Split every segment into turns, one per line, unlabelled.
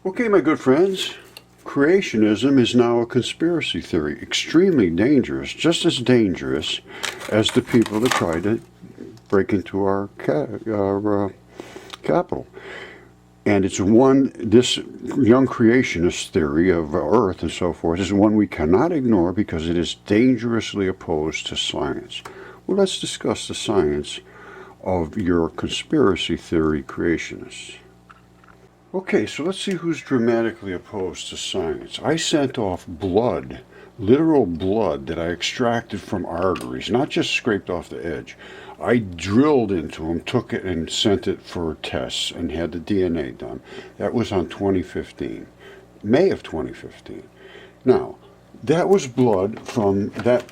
Okay, my good friends, creationism is now a conspiracy theory, extremely dangerous, just as dangerous as the people that tried to break into our capital. And it's this young creationist theory of Earth and so forth is one we cannot ignore because it is dangerously opposed to science. Well, let's discuss the science of your conspiracy theory creationists. Okay, so let's see who's dramatically opposed to science. I sent off blood, literal blood that I extracted from arteries, not just scraped off the edge. I drilled into them, took it and sent it for tests and had the DNA done. That was on 2015, May of 2015. Now, that was blood from that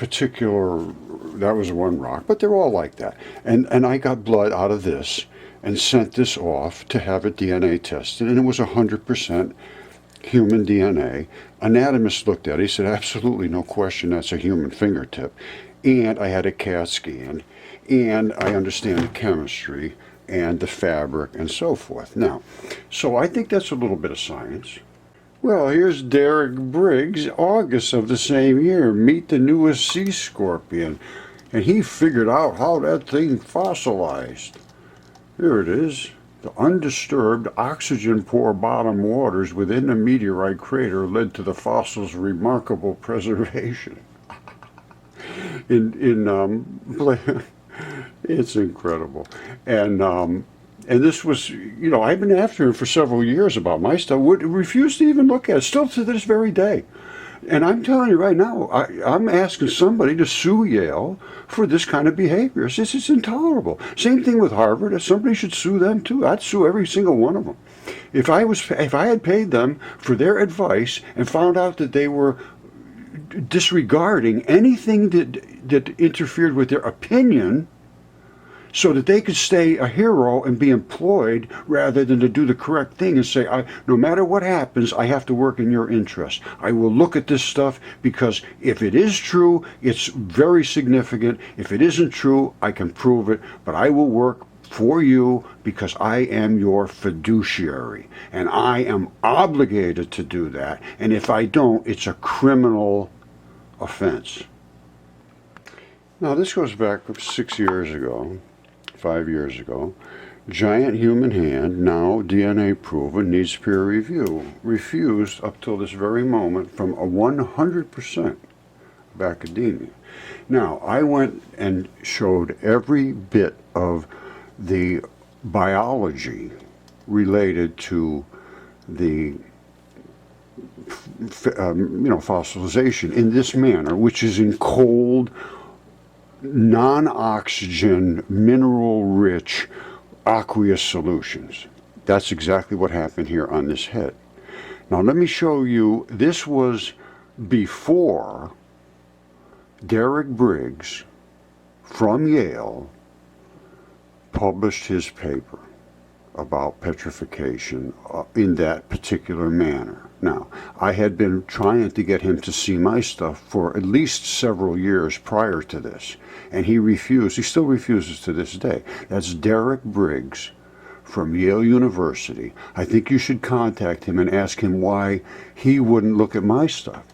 was one rock, but they're all like that. And I got blood out of this and sent this off to have it DNA tested, and it was 100% human DNA. Anatomist looked at it, he said, absolutely no question, that's a human fingertip. And I had a CAT scan, and I understand the chemistry and the fabric and so forth. Now, so I think that's a little bit of science. Well, here's Derek Briggs, August of the same year, meet the newest sea scorpion, and he figured out how that thing fossilized. Here it is. The undisturbed, oxygen-poor bottom waters within the meteorite crater led to the fossil's remarkable preservation. It's incredible. And this was, I've been after him for several years about my stuff. Would refuse to even look at it, still to this very day. And I'm telling you right now, I'm asking somebody to sue Yale for this kind of behavior. This is intolerable. Same thing with Harvard. If somebody should sue them too, I'd sue every single one of them. If I had paid them for their advice and found out that they were disregarding anything that interfered with their opinion, so that they could stay a hero and be employed rather than to do the correct thing and say, no matter what happens, I have to work in your interest. I will look at this stuff because if it is true, it's very significant. If it isn't true, I can prove it, but I will work for you because I am your fiduciary and I am obligated to do that. And if I don't, it's a criminal offense. Now, this goes back 6 years ago. 5 years ago. Giant human hand, now DNA proven, needs peer review. Refused up till this very moment from a 100% of academia. Now, I went and showed every bit of the biology related to the fossilization in this manner, which is in cold, non-oxygen, mineral-rich, aqueous solutions. That's exactly what happened here on this head. Now let me show you, this was before Derek Briggs from Yale published his paper about petrification in that particular manner. Now, I had been trying to get him to see my stuff for at least several years prior to this, and he refused. He still refuses to this day. That's Derek Briggs from Yale University. I think you should contact him and ask him why he wouldn't look at my stuff.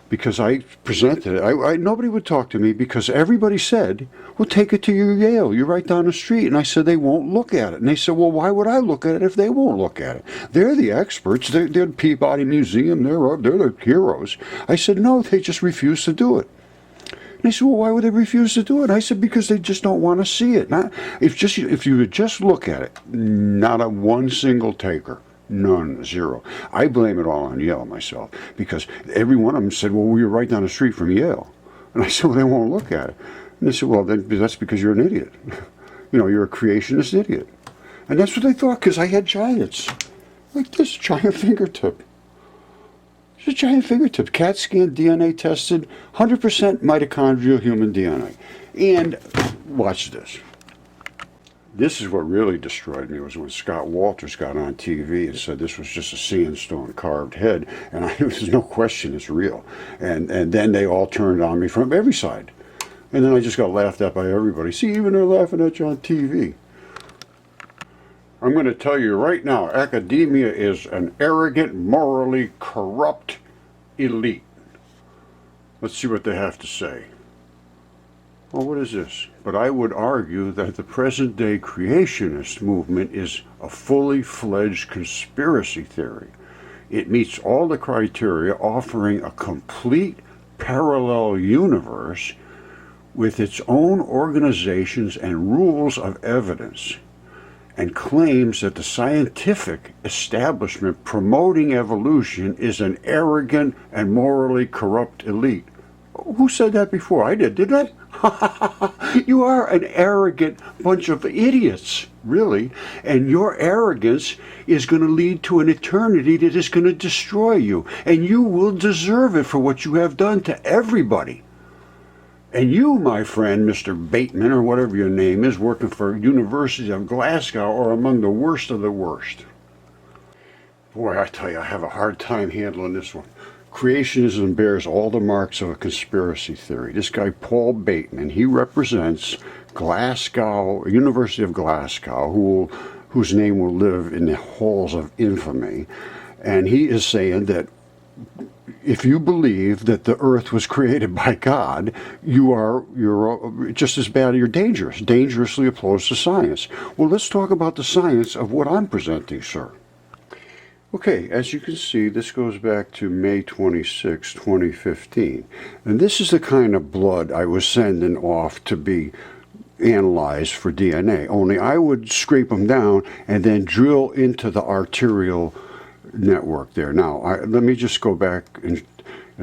Because I presented it. Nobody would talk to me because everybody said, well, take it to your Yale. You're right down the street. And I said, they won't look at it. And they said, well, why would I look at it if they won't look at it? They're the experts. They're the Peabody Museum. They're the heroes. I said, no, they just refuse to do it. And they said, well, why would they refuse to do it? I said, because they just don't want to see it. If you would just look at it, not a one single taker. None, zero. I blame it all on Yale myself because every one of them said, well, we were right down the street from Yale. And I said, well, they won't look at it. And they said, well, that's because you're an idiot. You're a creationist idiot. And that's what they thought because I had giants. Like this giant fingertip. It's a giant fingertip. CAT scan, DNA tested, 100% mitochondrial human DNA. And watch this. This is what really destroyed me, was when Scott Walters got on TV and said this was just a sandstone carved head, and there's no question it's real. And then they all turned on me from every side. And then I just got laughed at by everybody. See, even they're laughing at you on TV. I'm going to tell you right now, academia is an arrogant, morally corrupt elite. Let's see what they have to say. Well, what is this? But I would argue that the present-day creationist movement is a fully fledged conspiracy theory. It meets all the criteria, offering a complete parallel universe with its own organizations and rules of evidence, and claims that the scientific establishment promoting evolution is an arrogant and morally corrupt elite. Who said that before? I did I? You are an arrogant bunch of idiots, really, and your arrogance is going to lead to an eternity that is going to destroy you, and you will deserve it for what you have done to everybody. And you, my friend, Mr. Bateman, or whatever your name is, working for University of Glasgow, are among the worst of the worst. Boy, I tell you, I have a hard time handling this one. Creationism bears all the marks of a conspiracy theory. This guy, Paul Bateman, he represents Glasgow, University of Glasgow, whose name will live in the halls of infamy. And he is saying that if you believe that the earth was created by God, you're just as bad, you're dangerous, dangerously opposed to science. Well, let's talk about the science of what I'm presenting, sir. Okay, as you can see, this goes back to May 26, 2015. And this is the kind of blood I was sending off to be analyzed for DNA. Only I would scrape them down and then drill into the arterial network there. Now, let me just go back and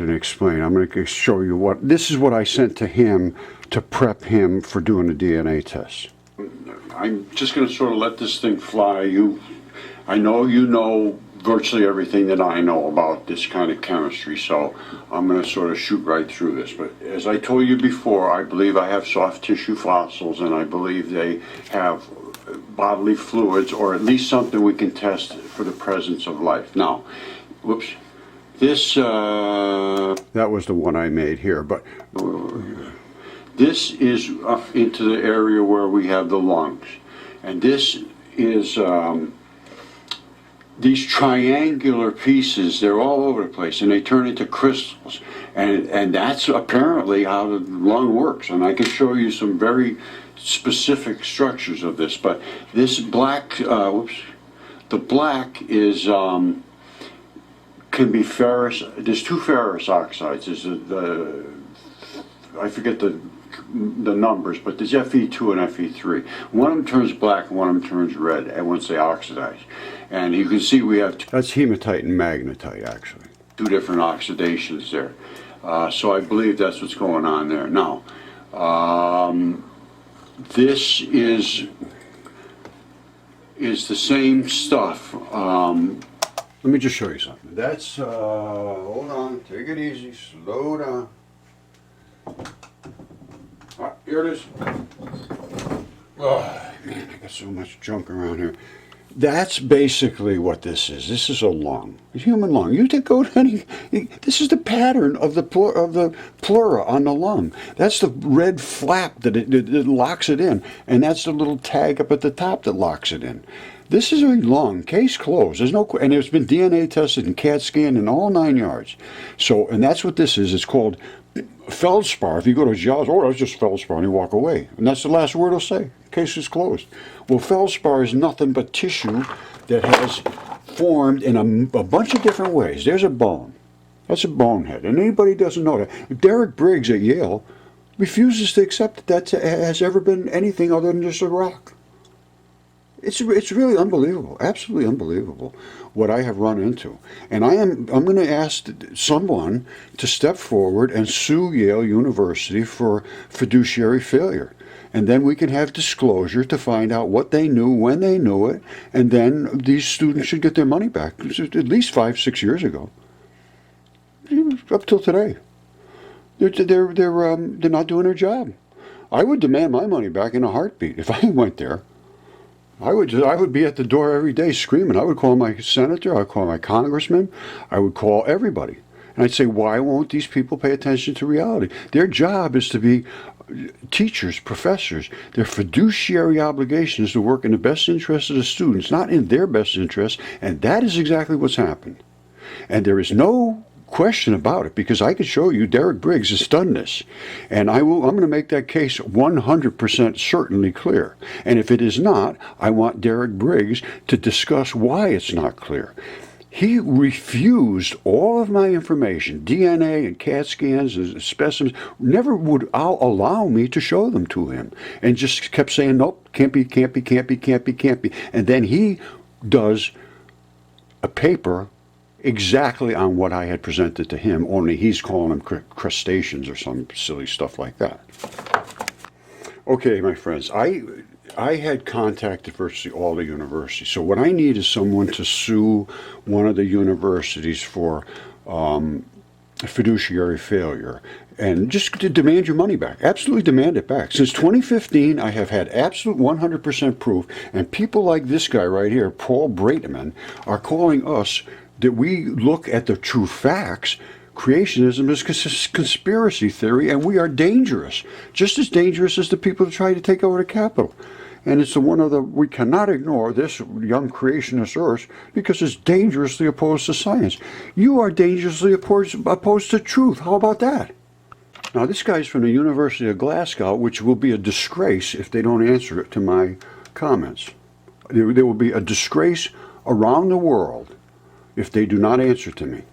explain. I'm going to show you this is what I sent to him to prep him for doing a DNA test. I'm just going to sort of let this thing fly. I know you know virtually everything that I know about this kind of chemistry, so I'm going to sort of shoot right through this. But as I told you before, I believe I have soft tissue fossils, and I believe they have bodily fluids, or at least something we can test for the presence of life. Now, whoops, this, that was the one I made here, but this is into the area where we have the lungs. And this is, these triangular pieces, they're all over the place, and they turn into crystals. And that's apparently how the lung works. And I can show you some very specific structures of this, but this black, the black is, can be ferrous. There's two ferrous oxides. There's I forget the numbers, but there's Fe2 and Fe3. One of them turns black and one of them turns red, and once they oxidize. And you can see we have, that's hematite and magnetite, actually. Two different oxidations there. So I believe that's what's going on there. Now, this is the same stuff. Let me just show you something. That's, hold on, take it easy, slow down. Here it is. Oh, man, I got so much junk around here. That's basically what this is. This is a lung, a human lung. You go to any. This is the pattern of the pleura on the lung. That's the red flap that it locks it in, and that's the little tag up at the top that locks it in. This is a lung, case closed. There's no, and it's been DNA tested and CAT scanned in all 9 yards. So, and that's what this is. It's called feldspar. If you go to a geologist, oh, that's just feldspar, and you walk away. And that's the last word he'll say. Case is closed. Well, feldspar is nothing but tissue that has formed in a bunch of different ways. There's a bone. That's a bonehead. And anybody doesn't know that. Derek Briggs at Yale refuses to accept that has ever been anything other than just a rock. It's really unbelievable, absolutely unbelievable what I have run into. And I'm going to ask someone to step forward and sue Yale University for fiduciary failure. And then we can have disclosure to find out what they knew, when they knew it, and then these students should get their money back, at least 5-6 years ago, up till today. They're not doing their job. I would demand my money back in a heartbeat if I went there. I would be at the door every day screaming. I would call my senator, I would call my congressman, I would call everybody. And I'd say, why won't these people pay attention to reality? Their job is to be teachers, professors, their fiduciary obligation is to work in the best interest of the students, not in their best interest, and that is exactly what's happened. And there is no question about it, because I could show you Derek Briggs has done this, and I'm going to make that case 100% certainly clear. And if it is not, I want Derek Briggs to discuss why it's not clear. He refused all of my information, DNA and CAT scans and specimens, never would allow me to show them to him, and just kept saying, nope, can't be, can't be, can't be, can't be, can't be. And then he does a paper exactly on what I had presented to him, only he's calling them crustaceans or some silly stuff like that. Okay, my friends, I had contacted virtually all the universities. So what I need is someone to sue one of the universities for fiduciary failure and just to demand your money back. Absolutely demand it back. Since 2015, I have had absolute 100% proof, and people like this guy right here, Paul Breitman, are calling us that we look at the true facts. Creationism is conspiracy theory, and we are dangerous, just as dangerous as the people who try to take over the Capitol. And it's we cannot ignore this young creationist Earth because it's dangerously opposed to science. You are dangerously opposed to truth. How about that? Now, this guy's from the University of Glasgow, which will be a disgrace if they don't answer it to my comments. There will be a disgrace around the world if they do not answer to me.